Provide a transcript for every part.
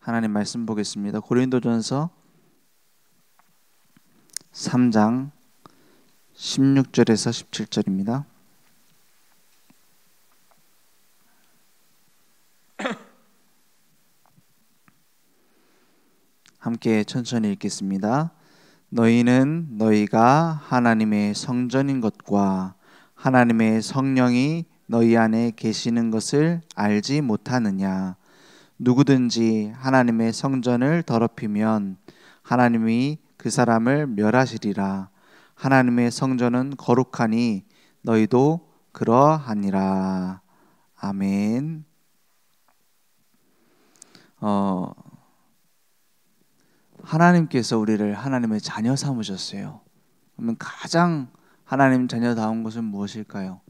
하나님 말씀 보겠습니다. 고린도전서 3장 16절에서 17절입니다. 함께 천천히 읽겠습니다. 너희는 너희가 하나님의 성전인 것과 하나님의 성령이 너희 안에 계시는 것을 알지 못하느냐? 누구든지 하나님의 성전을 더럽히면 하나님이 그 사람을 멸하시리라. 하나님의 성전은 거룩하니 너희도 그러하니라. 아멘. 하나님께서 우리를 하나님의 자녀 삼으셨어요. 그러면 가장 하나님 자녀다운 것은 무엇일까요?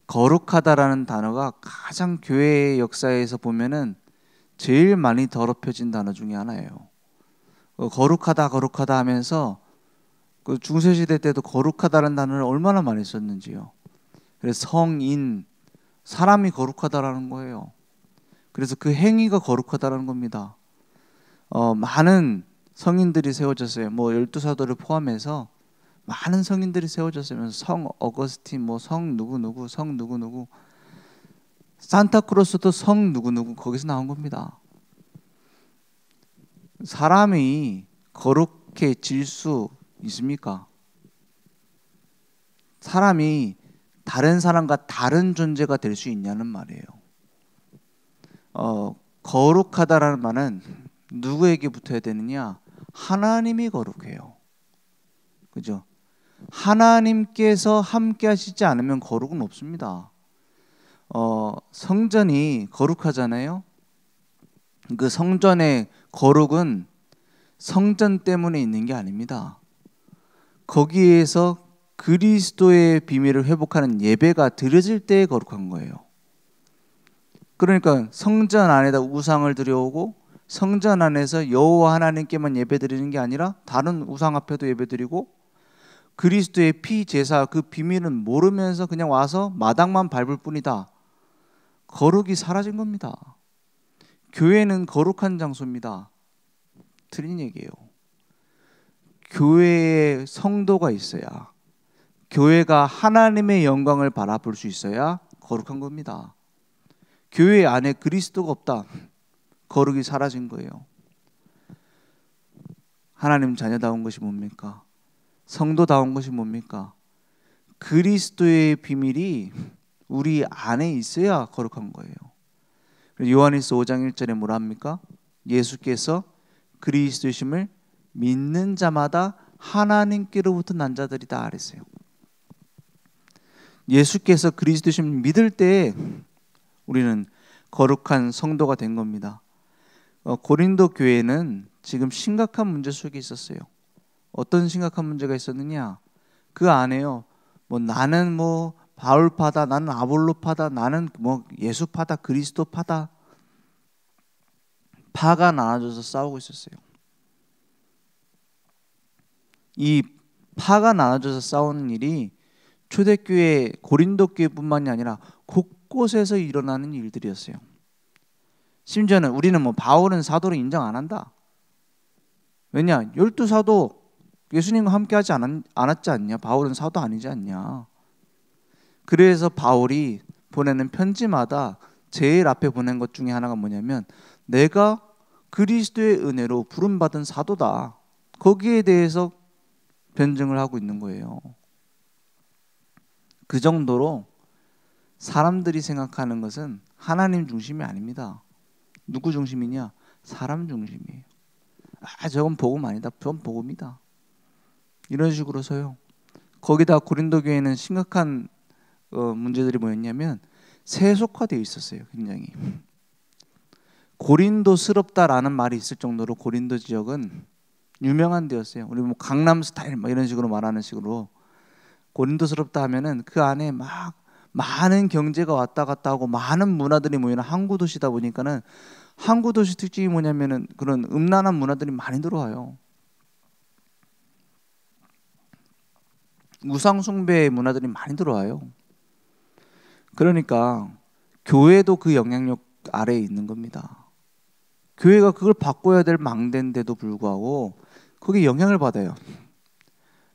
거룩하다라는 단어가 가장 교회의 역사에서 보면은 제일 많이 더럽혀진 단어 중에 하나예요. 거룩하다 하면서 그 중세시대 때도 거룩하다는 단어를 얼마나 많이 썼는지요. 그래서 성인, 사람이 거룩하다라는 거예요. 그래서 그 행위가 거룩하다라는 겁니다. 많은 성인들이 세워졌어요. 뭐 12사도를 포함해서 많은 성인들이 세워졌으면서 성 어거스틴, 뭐 성 누구누구, 성 누구누구, 산타크로스도 성 누구누구, 거기서 나온 겁니다. 사람이 거룩해질 수 있습니까? 사람이 다른 사람과 다른 존재가 될 수 있냐는 말이에요. 거룩하다라는 말은 누구에게 붙어야 되느냐? 하나님이 거룩해요. 그죠? 하나님께서 함께 하시지 않으면 거룩은 없습니다. 성전이 거룩하잖아요. 그 성전의 거룩은 성전 때문에 있는 게 아닙니다. 거기에서 그리스도의 비밀을 회복하는 예배가 드려질 때에 거룩한 거예요. 그러니까 성전 안에다 우상을 들여오고 성전 안에서 여호와 하나님께만 예배드리는 게 아니라 다른 우상 앞에도 예배드리고 그리스도의 피 제사 그 비밀은 모르면서 그냥 와서 마당만 밟을 뿐이다. 거룩이 사라진 겁니다. 교회는 거룩한 장소입니다. 틀린 얘기예요. 교회에 성도가 있어야, 교회가 하나님의 영광을 바라볼 수 있어야 거룩한 겁니다. 교회 안에 그리스도가 없다. 거룩이 사라진 거예요. 하나님 자녀다운 것이 뭡니까? 성도다운 것이 뭡니까? 그리스도의 비밀이 우리 안에 있어야 거룩한 거예요. 요한일서 5장 1절에 뭐라 합니까? 예수께서 그리스도심을 믿는 자마다 하나님께로부터 난 자들이다 그랬어요. 예수께서 그리스도심을 믿을 때 우리는 거룩한 성도가 된 겁니다. 고린도 교회는 지금 심각한 문제 속에 있었어요. 어떤 심각한 문제가 있었느냐? 그 안에요. 뭐 나는 뭐 바울파다, 나는 아볼로파다, 나는 뭐 예수파다, 그리스도파다. 파가 나눠져서 싸우고 있었어요. 이 파가 나눠져서 싸우는 일이 초대교회 고린도 교회뿐만이 아니라 곳곳에서 일어나는 일들이었어요. 심지어는 우리는 뭐 바울은 사도로 인정 안 한다. 왜냐? 12사도 예수님과 함께 하지 않았지 않냐? 바울은 사도 아니지 않냐? 그래서 바울이 보내는 편지마다 제일 앞에 보낸 것 중에 하나가 뭐냐면 내가 그리스도의 은혜로 부름받은 사도다. 거기에 대해서 변증을 하고 있는 거예요. 그 정도로 사람들이 생각하는 것은 하나님 중심이 아닙니다. 누구 중심이냐? 사람 중심이에요. 저건 복음 아니다. 저건 복음이다. 이런 식으로서요. 거기다 고린도 교회는 심각한 문제들이 뭐였냐면 세속화되어 있었어요. 굉장히 고린도스럽다라는 말이 있을 정도로 고린도 지역은 유명한 데였어요. 우리 뭐 강남 스타일 막 이런 식으로 말하는 식으로 고린도스럽다 하면은 그 안에 막 많은 경제가 왔다 갔다 하고 많은 문화들이 모이는 항구 도시다 보니까는 항구 도시 특징이 뭐냐면은 그런 음란한 문화들이 많이 들어와요. 우상 숭배의 문화들이 많이 들어와요. 그러니까 교회도 그 영향력 아래에 있는 겁니다. 교회가 그걸 바꿔야 될 망대인데도 불구하고 거기에 영향을 받아요.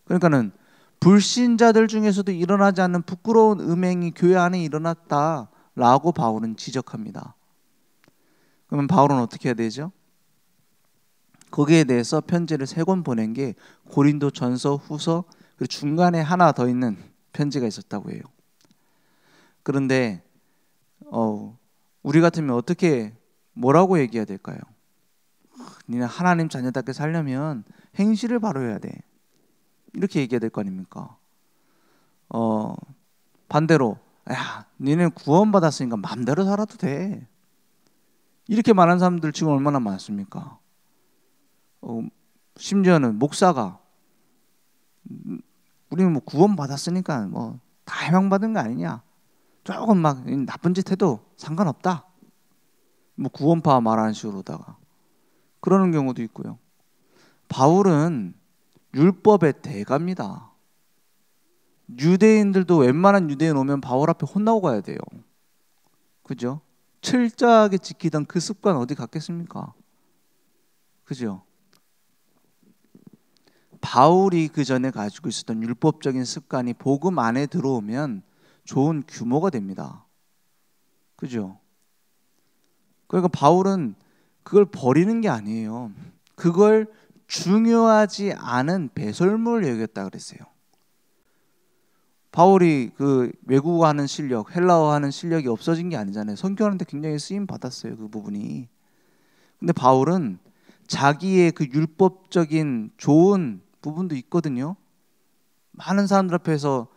그러니까는 불신자들 중에서도 일어나지 않는 부끄러운 음행이 교회 안에 일어났다라고 바울은 지적합니다. 그러면 바울은 어떻게 해야 되죠? 거기에 대해서 편지를 3권 보낸 게 고린도 전서, 후서, 그리고 중간에 하나 더 있는 편지가 있었다고 해요. 그런데 우리 같으면 어떻게 뭐라고 얘기해야 될까요? 니네 하나님 자녀답게 살려면 행실을 바로 해야 돼. 이렇게 얘기해야 될 거 아닙니까? 반대로 야, 니네 구원받았으니까 마음대로 살아도 돼. 이렇게 말하는 사람들 지금 얼마나 많습니까? 심지어는 목사가 우리는 뭐 구원받았으니까 뭐 다 해방받은 거 아니냐, 조금 막 나쁜 짓 해도 상관없다, 뭐 구원파 말하는 식으로다가 그러는 경우도 있고요. 바울은 율법의 대가입니다. 유대인들도 웬만한 유대인 오면 바울 앞에 혼나고 가야 돼요. 그죠? 철저하게 지키던 그 습관 어디 갔겠습니까? 그죠? 바울이 그 전에 가지고 있었던 율법적인 습관이 복음 안에 들어오면 좋은 규모가 됩니다. 그죠? 그러니까 바울은 그걸 버리는 게 아니에요. 그걸 중요하지 않은 배설물을 여겼다 그랬어요. 바울이 그 외국어 하는 실력, 헬라어 하는 실력이 없어진 게 아니잖아요. 선교하는데 굉장히 쓰임 받았어요, 그 부분이. 근데 바울은 자기의 그 율법적인 좋은 부분도 있거든요. 많은 사람들 앞에서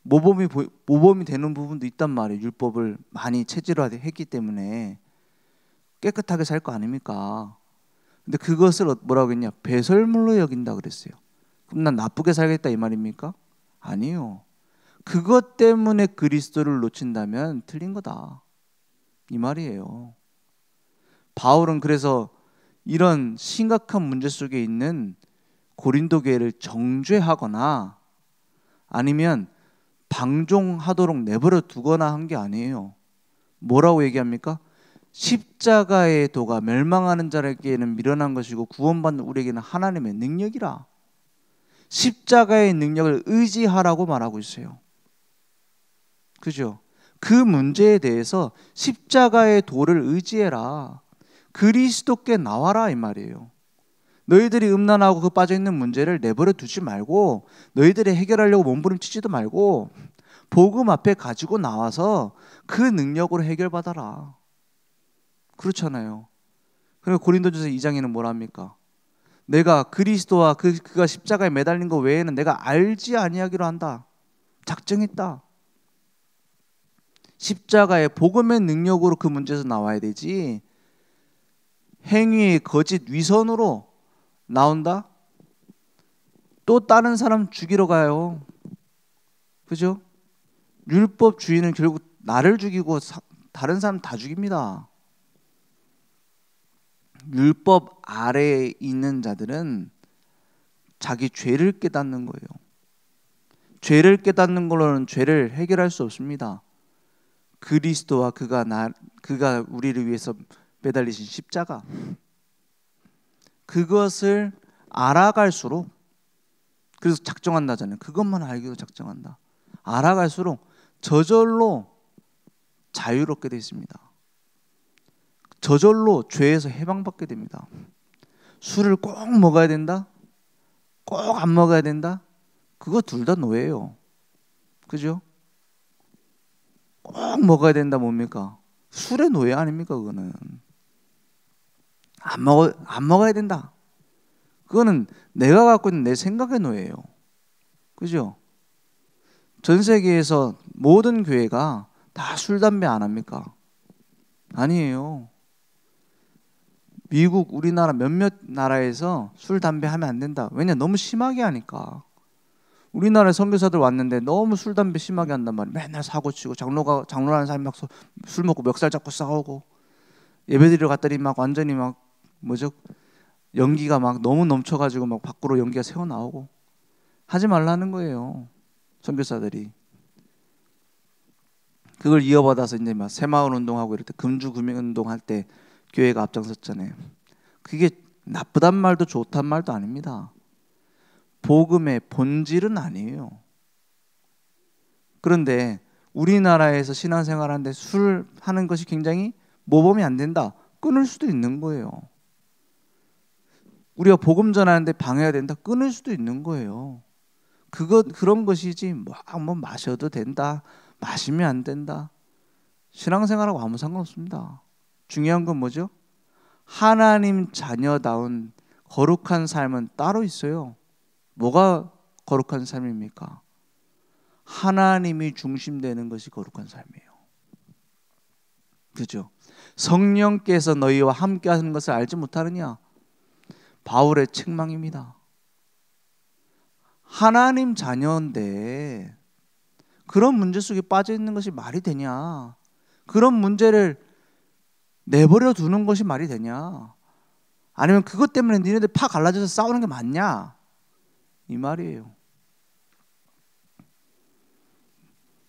모범이 되는 부분도 있단 말이에요. 율법을 많이 체질화했기 때문에 깨끗하게 살 거 아닙니까? 근데 그것을 뭐라고 했냐? 배설물로 여긴다 그랬어요. 그럼 난 나쁘게 살겠다 이 말입니까? 아니요. 그것 때문에 그리스도를 놓친다면 틀린 거다 이 말이에요. 바울은 그래서 이런 심각한 문제 속에 있는 고린도 교회를 정죄하거나 아니면 방종하도록 내버려 두거나 한 게 아니에요. 뭐라고 얘기합니까? 십자가의 도가 멸망하는 자에게는 미련한 것이고 구원받는 우리에게는 하나님의 능력이라. 십자가의 능력을 의지하라고 말하고 있어요. 그죠? 그 문제에 대해서 십자가의 도를 의지해라. 그리스도께 나와라 이 말이에요. 너희들이 음란하고 그 빠져있는 문제를 내버려 두지 말고 너희들이 해결하려고 몸부림치지도 말고 복음 앞에 가지고 나와서 그 능력으로 해결받아라. 그렇잖아요. 그리고 고린도전서 2장에는 뭐라 합니까? 내가 그리스도와 그가 십자가에 매달린 것 외에는 내가 알지 아니하기로 한다. 작정했다. 십자가의 복음의 능력으로 그 문제에서 나와야 되지, 행위의 거짓 위선으로 나온다? 또 다른 사람 죽이러 가요. 그죠? 율법 주의는 결국 나를 죽이고 다른 사람 다 죽입니다. 율법 아래에 있는 자들은 자기 죄를 깨닫는 거예요. 죄를 깨닫는 걸로는 죄를 해결할 수 없습니다. 그리스도와 그가 우리를 위해서 매달리신 십자가, 그것을 알아갈수록, 그래서 작정한다잖아요. 그것만 알기로 작정한다. 알아갈수록 저절로 자유롭게 되어 있습니다. 저절로 죄에서 해방받게 됩니다. 술을 꼭 먹어야 된다? 꼭 안 먹어야 된다? 그거 둘 다 노예요. 그죠? 꼭 먹어야 된다 뭡니까? 술의 노예 아닙니까? 그거는 안 먹어야 된다. 그거는 내가 갖고 있는 내 생각의 노예예요. 그죠? 전 세계에서 모든 교회가 다 술, 담배 안 합니까? 아니에요. 미국, 우리나라 몇몇 나라에서 술, 담배 하면 안 된다. 왜냐? 너무 심하게 하니까. 우리나라에 선교사들 왔는데 너무 술, 담배 심하게 한단 말이에요. 맨날 사고치고 장로라는 사람이 막 술 먹고 멱살 잡고 싸우고, 예배드리러 갔더니 막 완전히 막 연기가 막 너무 넘쳐가지고 막 밖으로 연기가 새어나오고. 하지 말라는 거예요, 선교사들이. 그걸 이어받아서 이제 막 새마을 운동하고 이럴 때 금주 금융 운동 할 때 교회가 앞장섰잖아요. 그게 나쁘단 말도 좋단 말도 아닙니다. 복음의 본질은 아니에요. 그런데 우리나라에서 신앙생활 하는데 술 하는 것이 굉장히 모범이 안 된다. 끊을 수도 있는 거예요. 우리가 복음 전하는데 방해가 된다. 끊을 수도 있는 거예요. 그런 것이지 뭐 마셔도 된다. 마시면 안 된다. 신앙생활하고 아무 상관없습니다. 중요한 건 뭐죠? 하나님 자녀다운 거룩한 삶은 따로 있어요. 뭐가 거룩한 삶입니까? 하나님이 중심되는 것이 거룩한 삶이에요. 그죠? 성령께서 너희와 함께 하는 것을 알지 못하느냐? 바울의 책망입니다. 하나님 자녀인데 그런 문제 속에 빠져 있는 것이 말이 되냐? 그런 문제를 내버려 두는 것이 말이 되냐? 아니면 그것 때문에 니네들 파 갈라져서 싸우는 게 맞냐? 이 말이에요.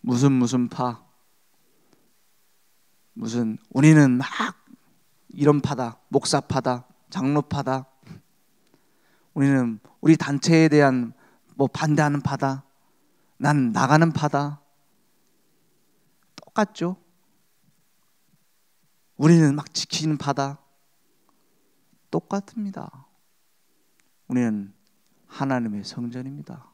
무슨 파, 무슨 우리는 막 이런 파다, 목사파다, 장로파다. 우리는 우리 단체에 대한 뭐 반대하는 파다. 난 나가는 파다. 똑같죠? 우리는 막 지키는 파다. 똑같습니다. 우리는 하나님의 성전입니다.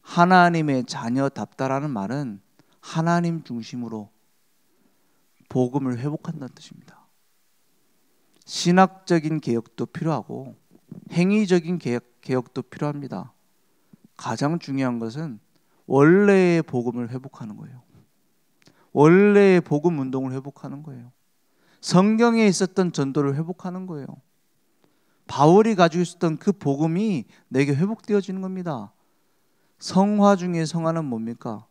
하나님의 자녀답다라는 말은 하나님 중심으로 복음을 회복한다는 뜻입니다. 신학적인 개혁도 필요하고 행위적인 개혁도 필요합니다. 가장 중요한 것은 원래의 복음을 회복하는 거예요. 원래의 복음 운동을 회복하는 거예요. 성경에 있었던 전도를 회복하는 거예요. 바울이 가지고 있었던 그 복음이 내게 회복되어지는 겁니다. 성화 중에 성화는 뭡니까?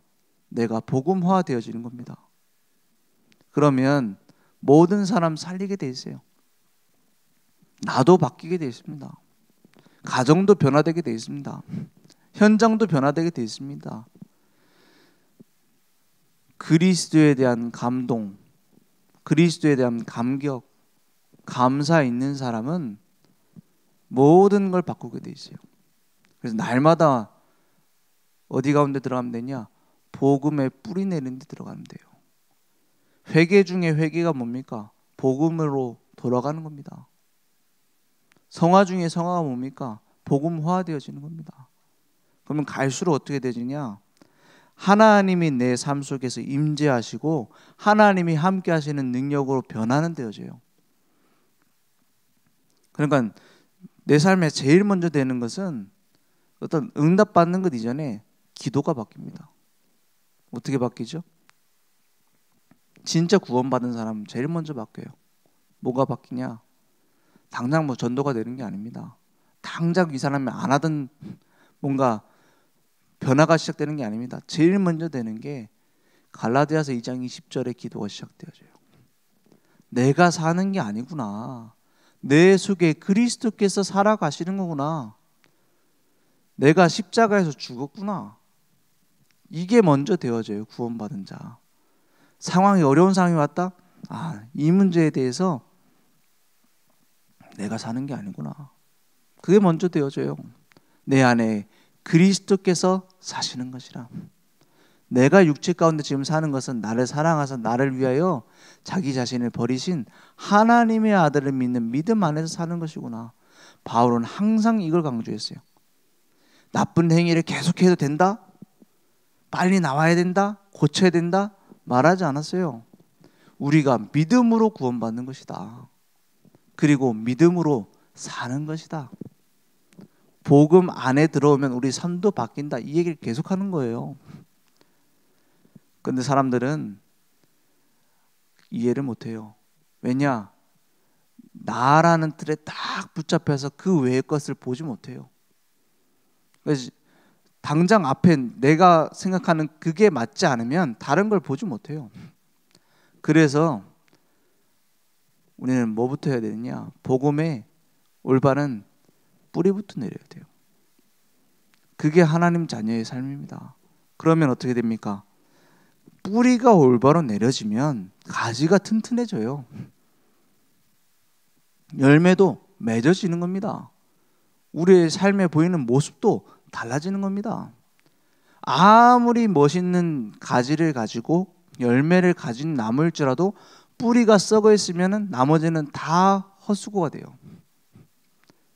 내가 복음화 되어지는 겁니다. 그러면 모든 사람 살리게 돼 있어요. 나도 바뀌게 돼 있습니다. 가정도 변화되게 돼 있습니다. 현장도 변화되게 돼 있습니다. 그리스도에 대한 감동, 그리스도에 대한 감격, 감사 있는 사람은 모든 걸 바꾸게 돼 있어요. 그래서 날마다 어디 가운데 들어가면 되냐? 복음의 뿌리 내리는 데 들어가면 돼요. 회개 중에 회개가 뭡니까? 복음으로 돌아가는 겁니다. 성화 중에 성화가 뭡니까? 복음화되어지는 겁니다. 그러면 갈수록 어떻게 되느냐? 하나님이 내 삶 속에서 임재하시고 하나님이 함께 하시는 능력으로 변화는 되어져요. 그러니까 내 삶에 제일 먼저 되는 것은 어떤 응답받는 것 이전에 기도가 바뀝니다. 어떻게 바뀌죠? 진짜 구원받은 사람은 제일 먼저 바뀌어요. 뭐가 바뀌냐? 당장 뭐 전도가 되는 게 아닙니다. 당장 이 사람이 안 하던 뭔가 변화가 시작되는 게 아닙니다. 제일 먼저 되는 게 갈라디아서 2장 20절에 기도가 시작되어져요. 내가 사는 게 아니구나. 내 속에 그리스도께서 살아가시는 거구나. 내가 십자가에서 죽었구나. 이게 먼저 되어져요. 구원받은 자. 상황이 어려운 상황이 왔다. 이 문제에 대해서 내가 사는 게 아니구나. 그게 먼저 되어져요. 내 안에 그리스도께서 사시는 것이라. 내가 육체 가운데 지금 사는 것은 나를 사랑하사 나를 위하여 자기 자신을 버리신 하나님의 아들을 믿는 믿음 안에서 사는 것이구나. 바울은 항상 이걸 강조했어요. 나쁜 행위를 계속해도 된다? 빨리 나와야 된다? 고쳐야 된다? 말하지 않았어요. 우리가 믿음으로 구원받는 것이다. 그리고 믿음으로 사는 것이다. 복음 안에 들어오면 우리 삶도 바뀐다. 이 얘기를 계속하는 거예요. 그런데 사람들은 이해를 못해요. 왜냐? 나라는 틀에 딱 붙잡혀서 그 외의 것을 보지 못해요. 그래서 당장 앞에 내가 생각하는 그게 맞지 않으면 다른 걸 보지 못해요. 그래서 우리는 뭐부터 해야 되느냐? 복음의 올바른 뿌리부터 내려야 돼요. 그게 하나님 자녀의 삶입니다. 그러면 어떻게 됩니까? 뿌리가 올바로 내려지면 가지가 튼튼해져요. 열매도 맺어지는 겁니다. 우리의 삶에 보이는 모습도 달라지는 겁니다. 아무리 멋있는 가지를 가지고 열매를 가진 나무일지라도 뿌리가 썩어 있으면 나머지는 다 헛수고가 돼요.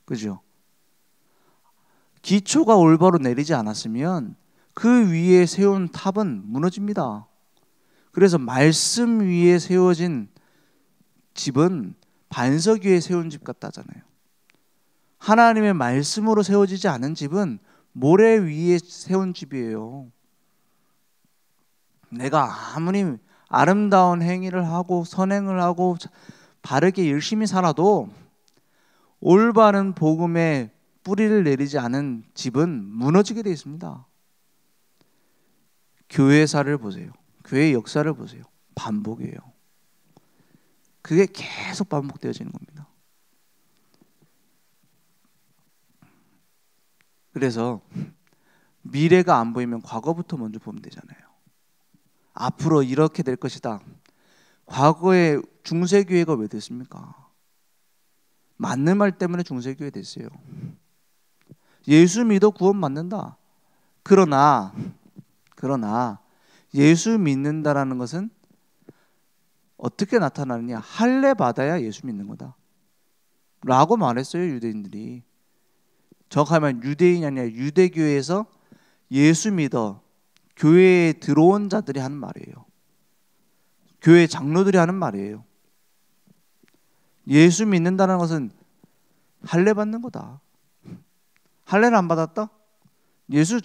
그죠? 기초가 올바로 내리지 않았으면 그 위에 세운 탑은 무너집니다. 그래서 말씀 위에 세워진 집은 반석 위에 세운 집 같다잖아요. 하나님의 말씀으로 세워지지 않은 집은 모래 위에 세운 집이에요. 내가 아무리 아름다운 행위를 하고 선행을 하고 바르게 열심히 살아도 올바른 복음에 뿌리를 내리지 않은 집은 무너지게 되어 있습니다. 교회사를 보세요. 교회 역사를 보세요. 반복이에요. 그게 계속 반복되어지는 겁니다. 그래서 미래가 안 보이면 과거부터 먼저 보면 되잖아요. 앞으로 이렇게 될 것이다. 과거에 중세교회가 왜 됐습니까? 맞는 말 때문에 중세교회 됐어요. 예수 믿어 구원 받는다. 그러나 예수 믿는다라는 것은 어떻게 나타나느냐? 할례 받아야 예수 믿는 거다 라고 말했어요. 유대인들이. 정확하면 유대인이 아니라 유대교회에서 예수 믿어 교회에 들어온 자들이 하는 말이에요. 교회 장로들이 하는 말이에요. 예수 믿는다는 것은 할례 받는 거다. 할례를 안 받았다? 예수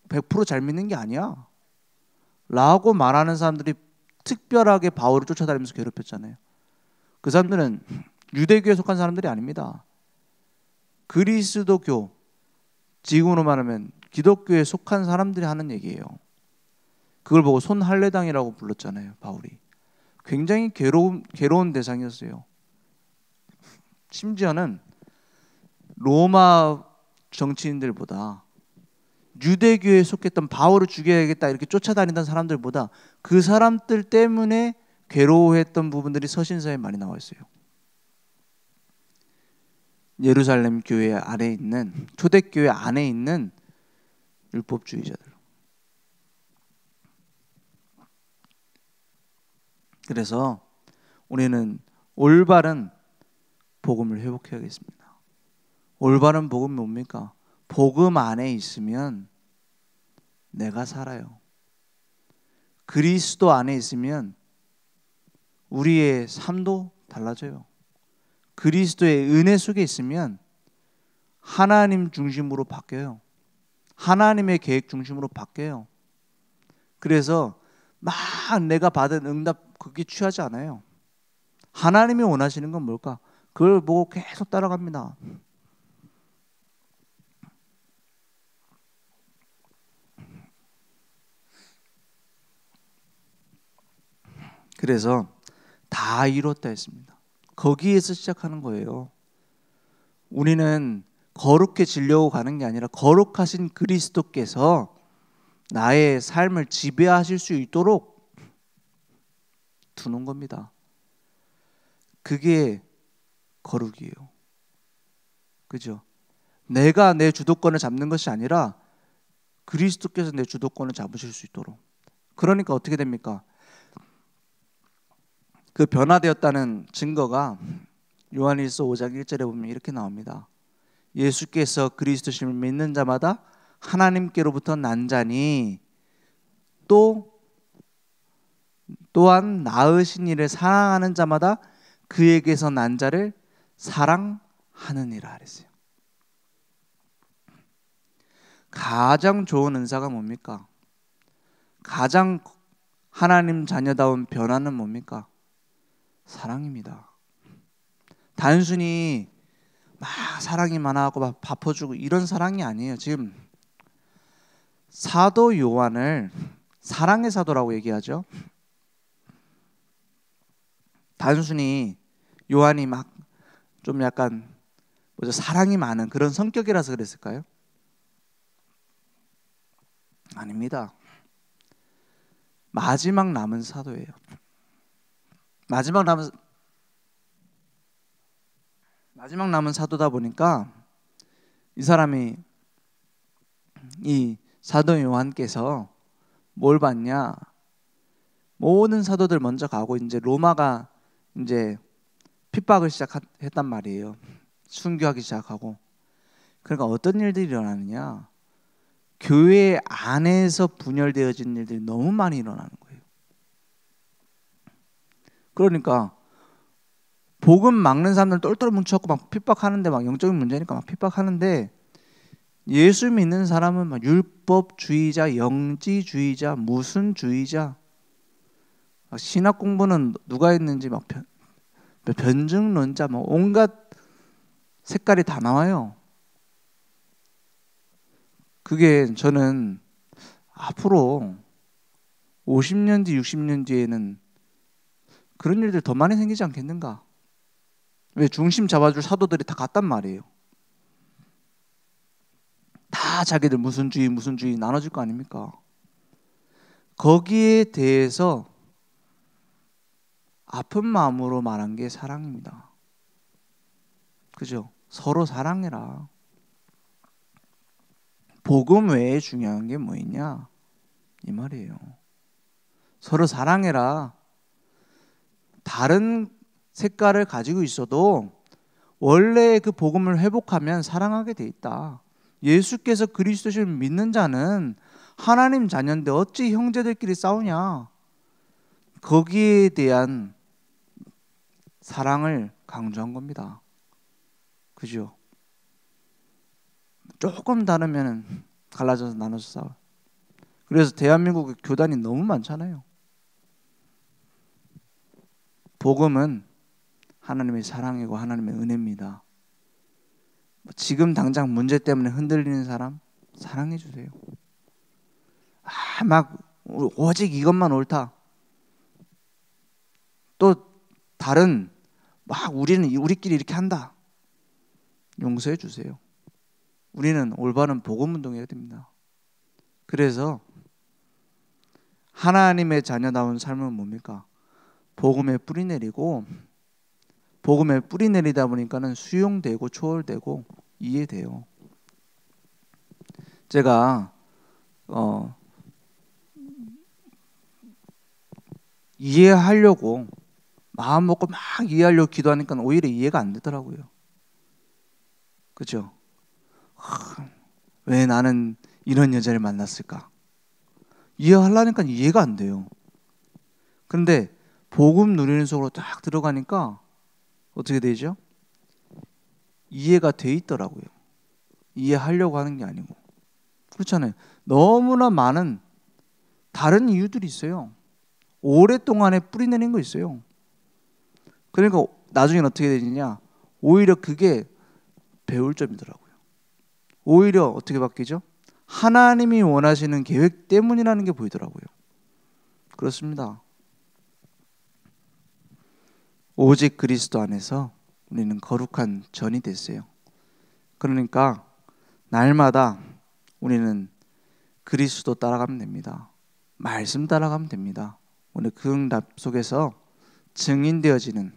100% 잘 믿는 게 아니야 라고 말하는 사람들이 특별하게 바울을 쫓아다니면서 괴롭혔잖아요. 그 사람들은 유대교에 속한 사람들이 아닙니다. 그리스도교, 지금으로 말하면 기독교에 속한 사람들이 하는 얘기예요. 그걸 보고 손할례당이라고 불렀잖아요. 바울이. 굉장히 괴로운 대상이었어요. 심지어는 로마 정치인들보다 유대교에 속했던 바울을 죽여야겠다 이렇게 쫓아다니던 사람들보다 그 사람들 때문에 괴로워했던 부분들이 서신서에 많이 나와 있어요. 예루살렘 교회 안에 있는, 초대교회 안에 있는 율법주의자들. 그래서 우리는 올바른 복음을 회복해야겠습니다. 올바른 복음이 뭡니까? 복음 안에 있으면 내가 살아요. 그리스도 안에 있으면 우리의 삶도 달라져요. 그리스도의 은혜 속에 있으면 하나님 중심으로 바뀌어요. 하나님의 계획 중심으로 바뀌어요. 그래서 막 내가 받은 응답 그게 취하지 않아요. 하나님이 원하시는 건 뭘까? 그걸 보고 계속 따라갑니다. 그래서 다 이뤘다 했습니다. 거기에서 시작하는 거예요. 우리는 거룩해지려고 가는 게 아니라 거룩하신 그리스도께서 나의 삶을 지배하실 수 있도록 두는 겁니다. 그게 거룩이에요. 그죠? 내가 내 주도권을 잡는 것이 아니라 그리스도께서 내 주도권을 잡으실 수 있도록. 그러니까 어떻게 됩니까? 그 변화되었다는 증거가 요한일서 5장 1절에 보면 이렇게 나옵니다. 예수께서 그리스도심을 믿는 자마다 하나님께로부터 난 자니 또한 낳으신 이를 사랑하는 자마다 그에게서 난 자를 사랑하느니라 그랬어요. 가장 좋은 은사가 뭡니까? 가장 하나님 자녀다운 변화는 뭡니까? 사랑입니다. 단순히 막 사랑이 많아하고 막 밥퍼주고 이런 사랑이 아니에요. 지금 사도 요한을 사랑의 사도라고 얘기하죠. 단순히 요한이 막 좀 약간 사랑이 많은 그런 성격이라서 그랬을까요? 아닙니다. 마지막 남은 사도예요. 마지막 남은 마지막 남은 사도다 보니까 이 사람이 이 사도 요한께서 뭘 봤냐? 모든 사도들 먼저 가고 이제 로마가 이제 핍박을 시작했단 말이에요. 순교하기 시작하고. 그러니까 어떤 일들이 일어나느냐? 교회 안에서 분열되어진 일들이 너무 많이 일어나는 거예요. 그러니까 복음 막는 사람들 똘똘 뭉쳐갖고 막 핍박하는데, 막 영적인 문제니까 막 핍박하는데, 예수 믿는 사람은 막 율법주의자, 영지주의자, 무슨 주의자, 신학 공부는 누가 했는지 막 변증론자, 뭐 온갖 색깔이 다 나와요. 그게 저는 앞으로 50년 뒤, 60년 뒤에는 그런 일들 더 많이 생기지 않겠는가? 왜? 중심 잡아줄 사도들이 다 갔단 말이에요. 다 자기들 무슨 주의 나눠질 거 아닙니까? 거기에 대해서 아픈 마음으로 말한 게 사랑입니다. 그죠? 서로 사랑해라. 복음 외에 중요한 게 뭐 있냐? 이 말이에요. 서로 사랑해라. 다른 색깔을 가지고 있어도 원래 그 복음을 회복하면 사랑하게 돼 있다. 예수께서 그리스도를 믿는 자는 하나님 자녀인데 어찌 형제들끼리 싸우냐? 거기에 대한 사랑을 강조한 겁니다. 그죠? 조금 다르면 갈라져서 나눠서 싸워. 그래서 대한민국의 교단이 너무 많잖아요. 복음은 하나님의 사랑이고 하나님의 은혜입니다. 지금 당장 문제 때문에 흔들리는 사람 사랑해 주세요. 막 오직 이것만 옳다. 또 다른 막 우리는 우리끼리 이렇게 한다. 용서해 주세요. 우리는 올바른 복음 운동해야 됩니다. 그래서 하나님의 자녀다운 삶은 뭡니까? 복음에 뿌리 내리고, 복음에 뿌리 내리다 보니까는 수용되고 초월되고 이해돼요. 제가 이해하려고 마음 먹고 막 이해하려고 기도하니까 오히려 이해가 안 되더라고요. 그죠? 왜 나는 이런 여자를 만났을까? 이해하려니까 이해가 안 돼요. 그런데 복음 누리는 속으로 딱 들어가니까 어떻게 되죠? 이해가 돼 있더라고요. 이해하려고 하는 게 아니고. 그렇잖아요. 너무나 많은 다른 이유들이 있어요. 오랫동안에 뿌리 내린 거 있어요. 그러니까 나중엔 어떻게 되느냐? 오히려 그게 배울 점이더라고요. 오히려 어떻게 바뀌죠? 하나님이 원하시는 계획 때문이라는 게 보이더라고요. 그렇습니다. 오직 그리스도 안에서 우리는 거룩한 전이 됐어요. 그러니까 날마다 우리는 그리스도 따라가면 됩니다. 말씀 따라가면 됩니다. 오늘 그 응답 속에서 증인되어지는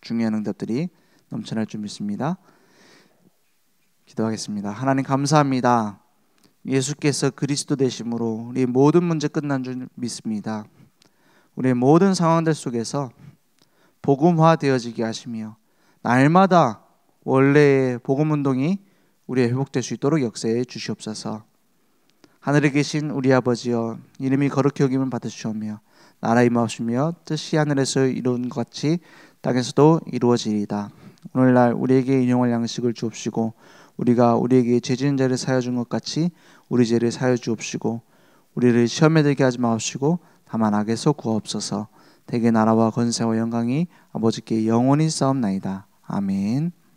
중요한 응답들이 넘쳐날 줄 믿습니다. 기도하겠습니다. 하나님 감사합니다. 예수께서 그리스도 되심으로 우리 모든 문제 끝난 줄 믿습니다. 우리의 모든 상황들 속에서 복음화되어지게 하시며 날마다 원래의 복음운동이 우리의 회복될 수 있도록 역사해 주시옵소서. 하늘에 계신 우리 아버지여, 이름이 거룩히 여김을 받으시오며 나라 임하옵시며 뜻이 하늘에서 이루어진 것 같이 땅에서도 이루어지리이다. 오늘날 우리에게 일용할 양식을 주옵시고 우리가 우리에게 죄 지은 자를 사하여 준 것 같이 우리 죄를 사하여 주옵시고 우리를 시험에 들게 하지 마옵시고 다만 악에서 구하옵소서. 대개 나라와 권세와 영광이 아버지께 영원히 싸움나이다. 아멘.